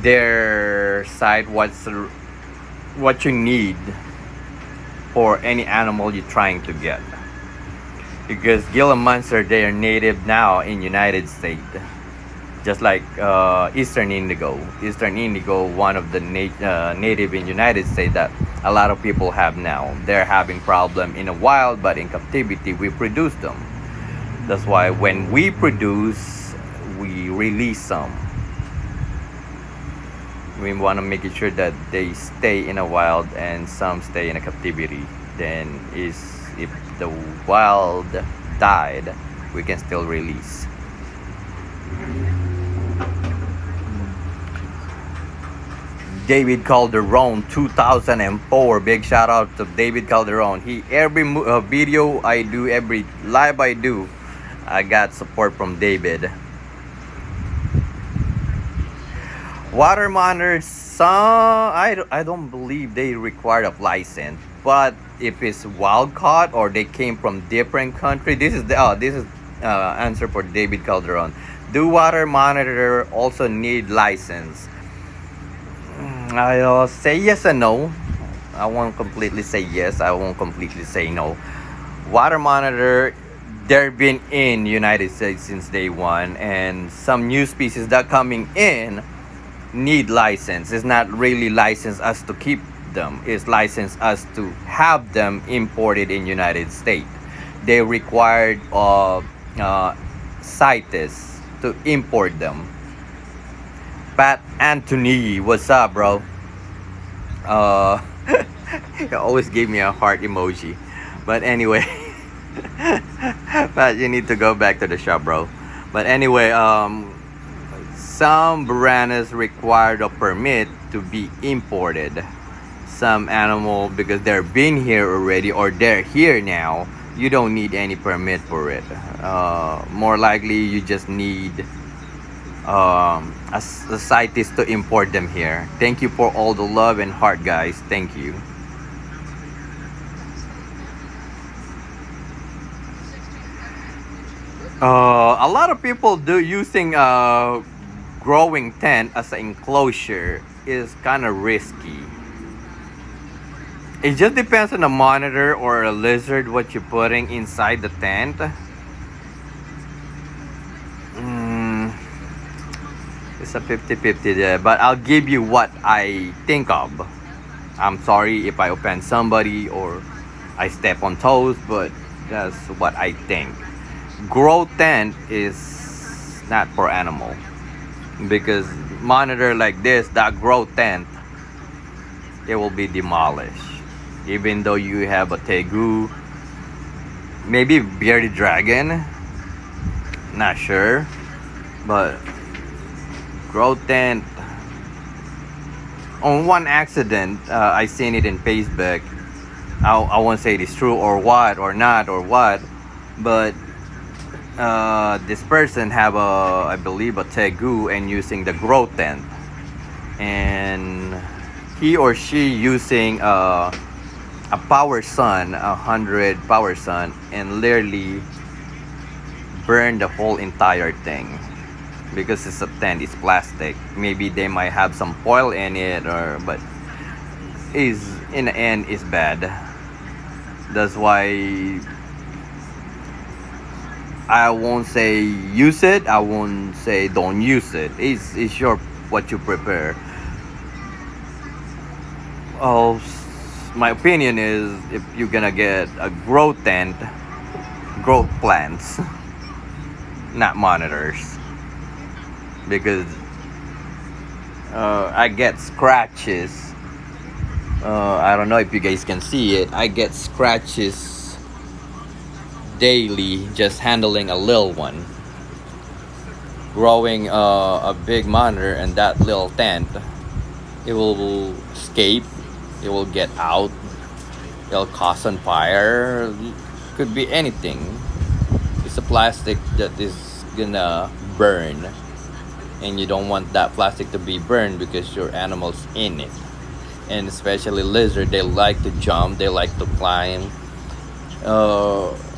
A: their site. What you need for any animal you're trying to get. Because Gila monster, they are native now in United States, just like Eastern Indigo. Eastern Indigo, one of the native in United States that a lot of people have now. They're having problem in the wild, but in captivity we produce them. That's why when we produce, we release some. We want to make it sure that they stay in the wild and some stay in a captivity. Then if the wild died, we can still release. David Calderon 2004. Big shout out to David Calderon. Every video I do, every live I do, I got support from David. Water monitors, I don't believe they require a license, but if it's wild caught or they came from different country, this is answer for David Calderon. Do water monitor also need license? I'll say yes and no. I won't completely say yes. I won't completely say no. Water monitor, they've been in United States since day one, and some new species that coming in need license. It's not really license us to keep them. It's license us to have them imported in United States. They required CITES to import them. Pat Anthony, what's up, bro? He always gave me a heart emoji. But anyway, Pat, you need to go back to the shop, bro. But anyway, some piranhas required a permit to be imported. Some animal, because they're been here already or they're here now, you don't need any permit for it. More likely, you just need as a scientist to import them here. Thank you for all the love and heart, guys. Thank you. A lot of people do using growing tent as an enclosure is kind of risky. It just depends on the monitor or a lizard what you're putting inside the tent. Mm, it's a 50-50 there, but I'll give you what I think of. I'm sorry if I offend somebody or I step on toes, but that's what I think. Grow tent is not for animal because monitor like this, that grow tent, it will be demolished. Even though you have a tegu, maybe bearded dragon, not sure, but grow tent. On one accident, I seen it in Facebook. I won't say it is true or what or not or what, but this person have a, I believe, a tegu and using the grow tent, and he or she using a power sun, 100 power sun, and literally burn the whole entire thing because it's a tent, it's plastic. Maybe they might have some foil in it, or but is in the end is bad. That's why I won't say use it. I won't say don't use it. It's your what you prepare. Oh, my opinion is if you're gonna get a grow tent, grow plants, not monitors, because I get scratches. I don't know if you guys can see it. I get scratches daily just handling a little one. Growing a big monitor and that little tent, it will escape, it will get out, it'll cause on fire, could be anything. It's a plastic that is gonna burn, and you don't want that plastic to be burned because your animal's in it. And especially lizard, they like to jump, they like to climb.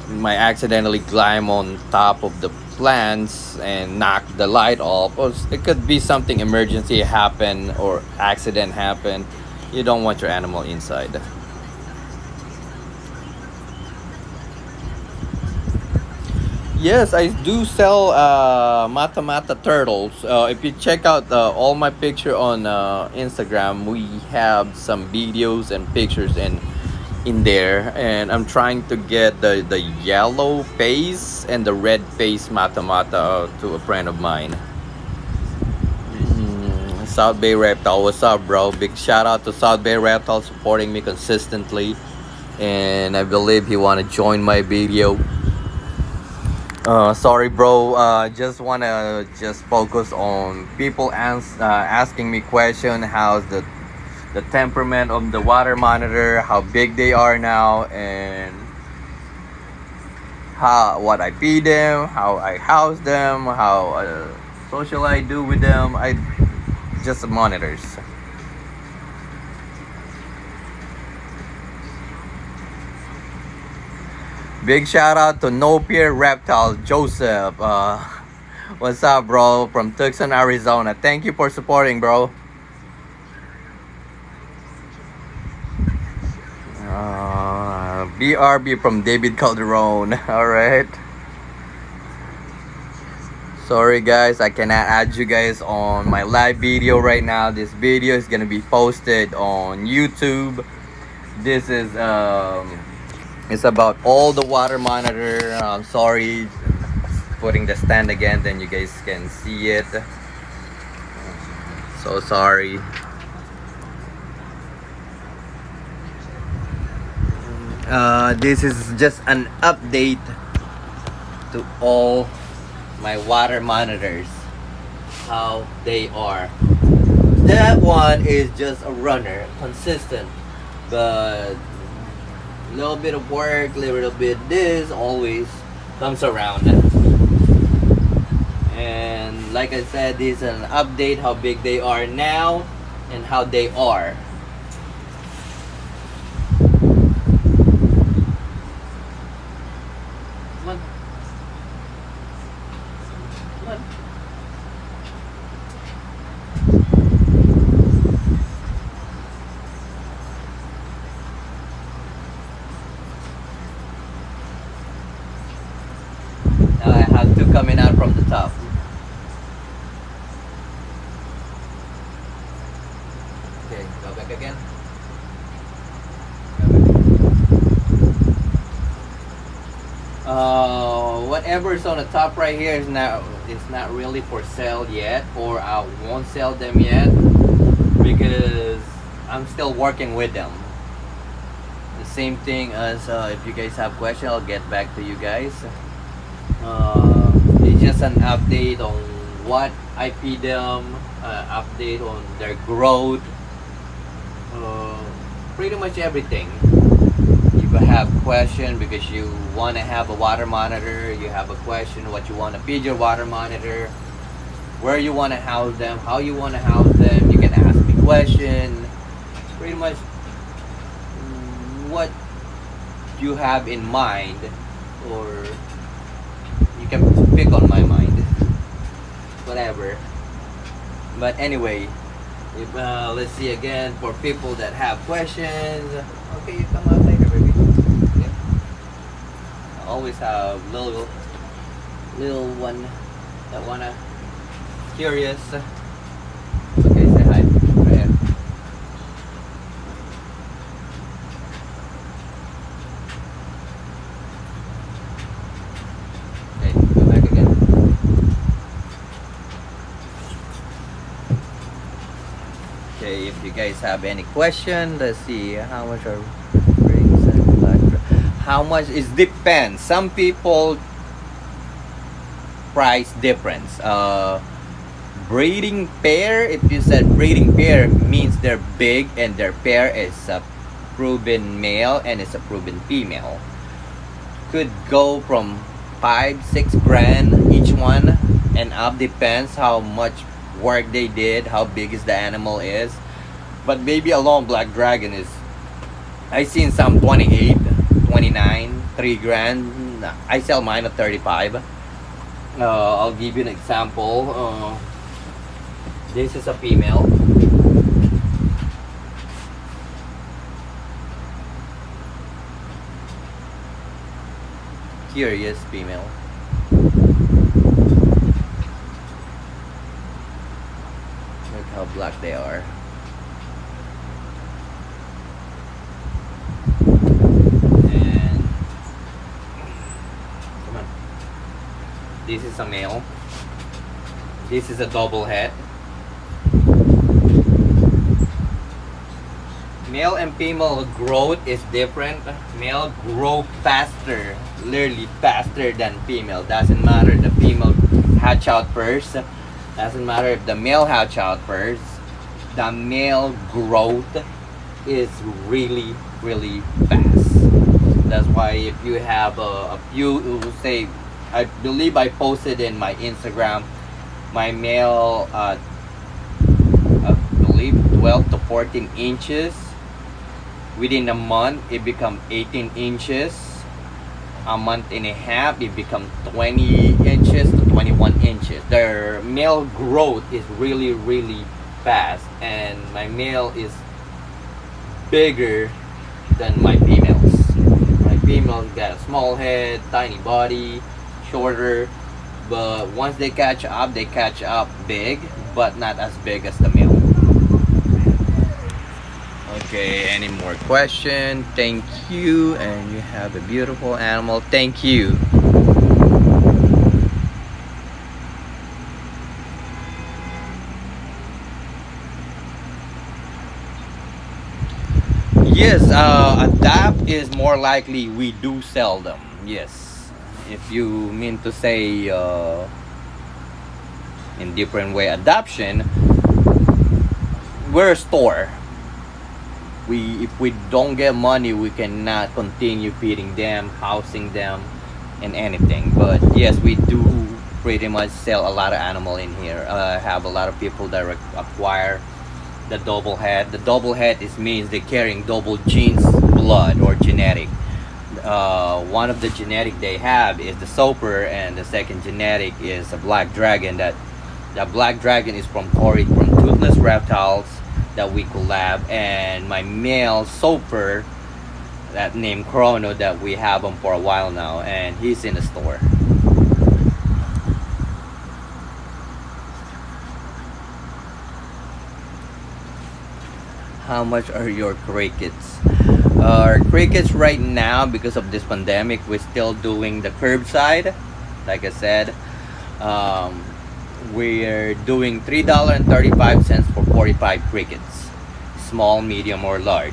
A: Might accidentally climb on top of the plants and knock the light off, or it could be something emergency happen or accident happen. You don't want your animal inside. Yes, I do sell mata mata turtles. If you check out all my picture on Instagram, we have some videos and pictures in there, and I'm trying to get the yellow face and the red face mata mata to a friend of mine. South Bay Reptile, what's up, bro? Big shout out to South Bay Reptile supporting me consistently, and I believe he want to join my video. Sorry, bro. Just wanna just focus on people asking me question. How's the temperament of the water monitor? How big they are now, and how what I feed them, how I house them, how social I do with them. I just monitors. Big shout out to No Peer Reptile Joseph. What's up, bro? From Tucson, Arizona. Thank you for supporting, bro. BRB from David Calderon. All right. Sorry, guys, I cannot add you guys on my live video right now. This video is gonna be posted on YouTube. This is it's about all the water monitor. I'm sorry, putting the stand again, then you guys can see it. So sorry. This is just an update to all my water monitors, how they are. That one is just a runner, consistent, but a little bit of work, little bit this always comes around. And like I said, this is an update how big they are now and how they are. Come on. Come on. Now I have two coming out from the top. Okay, go back again. Whatever is on the top right here is not really for sale yet, or I won't sell them yet because I'm still working with them. The same thing as if you guys have questions, I'll get back to you guys. It's just an update on what I feed them, update on their growth, pretty much everything. If you have question because you want to have a water monitor, you have a question what you want to feed your water monitor, where you want to house them, how you want to house them, you can ask me question. Pretty much what you have in mind, or you can pick on my mind, whatever. But anyway, if, let's see again for people that have questions. Okay, you come out later, baby. Yeah. I always have little one that wanna curious. Okay, say hi. Right here. Okay, go back again. Okay, if you guys have any question, let's see how much are rings and black. How much is depends. Some people price difference. Breeding pair. If you said breeding pair means they're big and their pair is a proven male and it's a proven female. Could go from 5-6 grand each one and up. Depends how much work they did, how big is the animal is. But baby alone black dragon is, I seen some 28, 29, 3 grand. I sell mine at 35. I'll give you an example. This is a female. Curious female. Look how black they are. And come on. This is a male. This is a double head. Male and female growth is different. Male grow faster, literally faster than female. Doesn't matter the female hatch out first. Doesn't matter if the male hatch out first. The male growth is really, really fast. That's why if you have a few, say, I believe I posted in my Instagram, my male, I believe 12 to 14 inches. Within a month, it become 18 inches. A month and a half, it become 20 inches to 21 inches. Their male growth is really, really fast, and my male is bigger than my females. My females got a small head, tiny body, shorter, but once they catch up big, but not as big as the male. Okay, any more question? Thank you, and you have a beautiful animal. Thank you. Yes, adapt is more likely we do sell them. Yes, if you mean to say in different way adoption, we're a store. If we don't get money, we cannot continue feeding them, housing them, and anything. But yes, we do pretty much sell a lot of animal in here. I have a lot of people that acquire the double head. The double head is means they're carrying double genes, blood or genetic. One of the genetic they have is the Soper, and the second genetic is a black dragon. That the black dragon is from from Toothless Reptiles that we collab, and my male Soper, that named Chrono, that we have him for a while now, and he's in the store. How much are your crickets? Our crickets right now, because of this pandemic, we're still doing the curbside. Like I said, um, we're doing $3.35 for 45 crickets, small, medium, or large.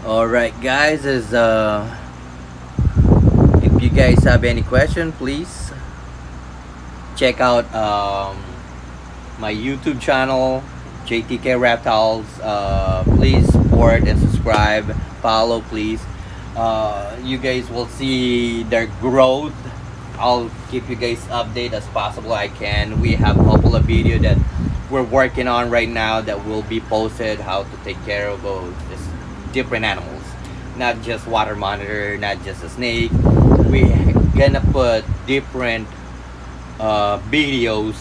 A: All right, guys. Is If you guys have any question, please check out my YouTube channel, JTK Reptiles. Please support and subscribe, follow, please. You guys will see their growth. I'll keep you guys update as possible I can. We have a couple of video that we're working on right now that will be posted, how to take care of these different animals, not just water monitor, not just a snake. We gonna put different videos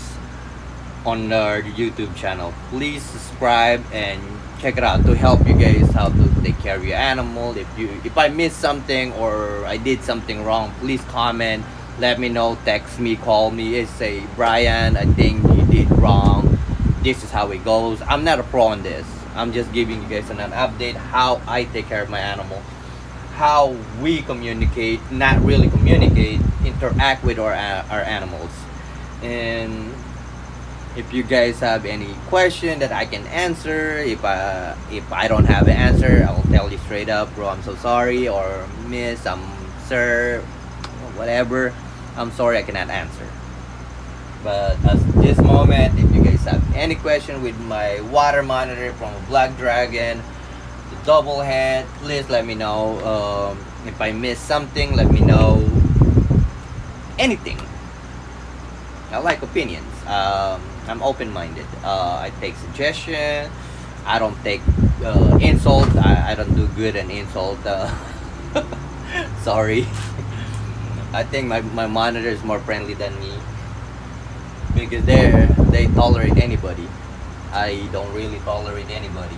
A: on our YouTube channel. Please subscribe and check it out to help you guys how to take care of your animal. If I missed something or I did something wrong, please comment, let me know, text me, call me, and say, Brian, I think you did wrong, this is how it goes. I'm not a pro on this, I'm just giving you guys an update how I take care of my animal, how we communicate, not really communicate, interact with our animals. And if you guys have any question that I can answer, if I don't have an answer, I'll tell you straight up, bro, I'm so sorry, or miss, sir, whatever, I'm sorry I cannot answer. But at this moment, if you guys have any question with my water monitor from a Black Dragon, the double head, please let me know. If I missed something, let me know. Anything. I like opinions. I'm open-minded. I take suggestion. I don't take insult. I don't do good in insult. Sorry. I think my monitor is more friendly than me, because they tolerate anybody. I don't really tolerate anybody.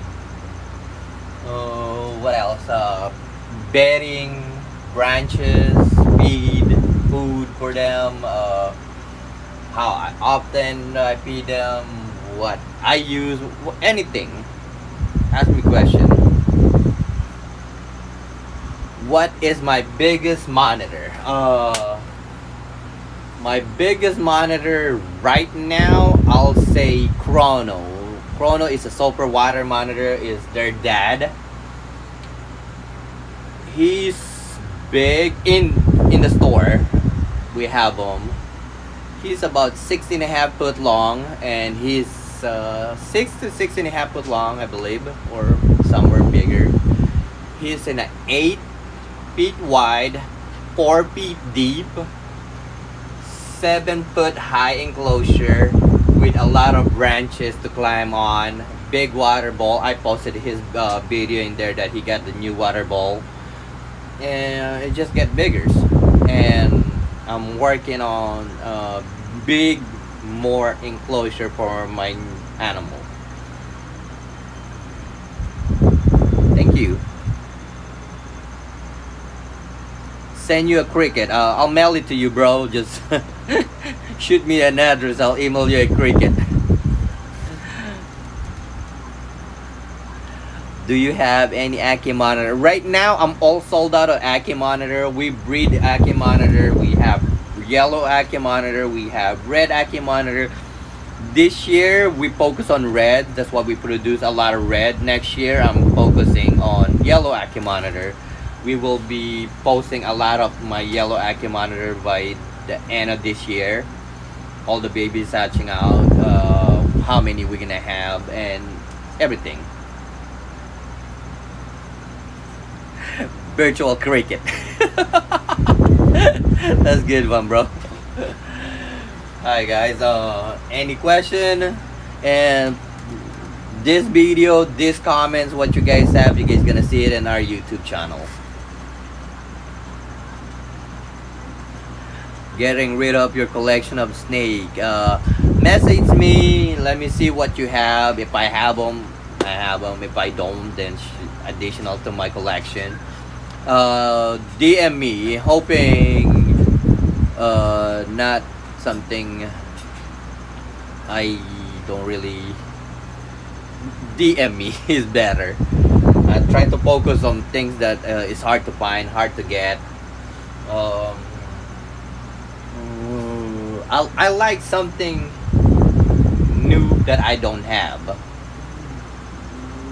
A: What else? Bedding, branches, feed, food for them. How often I feed them, what I use, anything. Ask me question. What is my biggest monitor? My biggest monitor right now, I'll say Chrono. Chrono is a super water monitor, is their dad. He's big in the store. We have him. He's about 6.5 foot long, and he's 6 to 6.5 foot long, I believe, or somewhere bigger. He's in an 8 feet wide, 4 feet deep, 7 foot high enclosure with a lot of branches to climb on. Big water bowl. I posted his video in there that he got the new water bowl, and it just get bigger. And I'm working on big more enclosure for my animal. Thank you. Send you a cricket. I'll mail it to you, bro. Just shoot me an address. I'll email you a cricket. Do you have any Aki monitor? Right now, I'm all sold out of Aki monitor. We breed Aki monitor. We have yellow Aki monitor. We have red Aki monitor. This year, we focus on red. That's why we produce a lot of red. Next year, I'm focusing on yellow Aki monitor. We will be posting a lot of my yellow Aki monitor by the end of this year. All the babies hatching out, how many we're gonna have, and everything. Virtual cricket. That's good one, bro. Alright, guys. Any question? And this video, this comments, what you guys have, you guys gonna see it in our YouTube channel. Getting rid of your collection of snake. Message me. Let me see what you have. If I have them, I have them. If I don't, then additional to my collection. DM me, hoping not something I don't really. DM me is better. I try to focus on things that is hard to find, hard to get. I like something new that I don't have.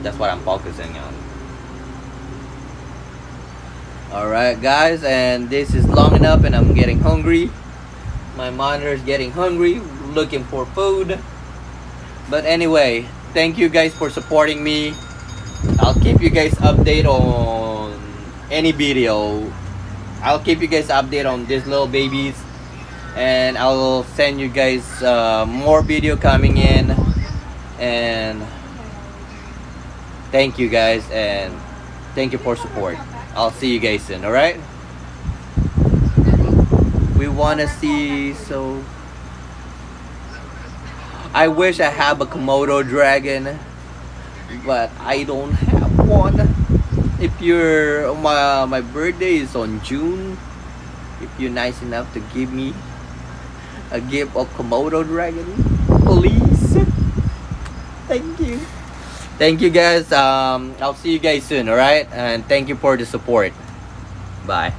A: That's what I'm focusing on. Alright, guys, and this is long enough, and I'm getting hungry. My monitor is getting hungry, looking for food. But anyway, thank you guys for supporting me. I'll keep you guys update on any video. I'll keep you guys update on these little babies, and I will send you guys more video coming in. And thank you guys, and thank you for support. I'll see you guys soon. All right. We wanna see so. I wish I have a Komodo dragon, but I don't have one. If you're my birthday is on June, if you're nice enough to give me a gift of Komodo dragon, please. Thank you. Thank you guys. I'll see you guys soon. All right, and thank you for the support. Bye.